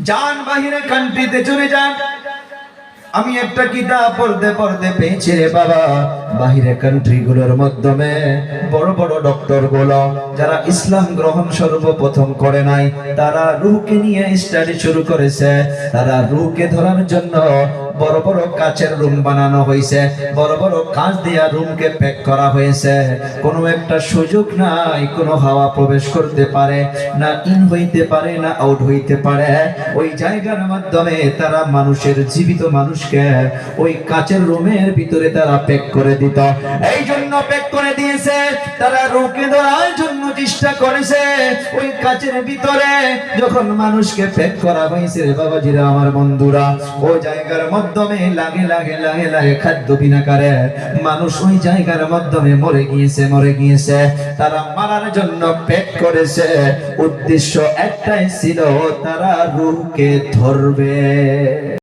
যান বাহিরে কান্ট্রিতে চলে যান। আমি একটা কিতাব পড়তে পড়তে পেয়েছি রে বাবা, বাহিরে কান্ট্রি গুলোর মাধ্যমে বড় বড় ডক্টর গুলো যারা ইসলাম গ্রহণ সর্বপ্রথম করে নাই, তারা রূহকে নিয়ে স্টাডি শুরু করেছে। তারা রূহকে ধরার জন্য বড় বড় কাচের রুম বানানো হয়েছে, বড় বড় কাঁচ দিয়া রুমকে প্যাক করা হয়েছে। কোনো একটা সুযোগ নাই কোনো হাওয়া প্রবেশ করতে পারে না, ইন হইতে পারে না আউট হইতে পারে। ওই জায়গার মাধ্যমে তারা মানুষের জীবিত মানুষকে ওই কাচের রুমের ভিতরে তারা প্যাক করে দিত। এই জন্য প্যাক করে দিয়েছে, তারা রোকে ধরার জন্য চেষ্টা করেছে। ওই কাচের ভিতরে যখন মানুষকে প্যাক করা হয়েছে রে বাবাজিরা, আমার বন্ধুরা, ওই জায়গার মাধ্যমে লাগে লাগে লাগে লাগে খাদ্য বিনাকারে মানুষ ওই জায়গার মাধ্যমে মরে গিয়েছে। তারা মারার জন্য প্যাক করেছে, উদ্দেশ্য একটাই ছিল, তারা রূহকে ধরবে।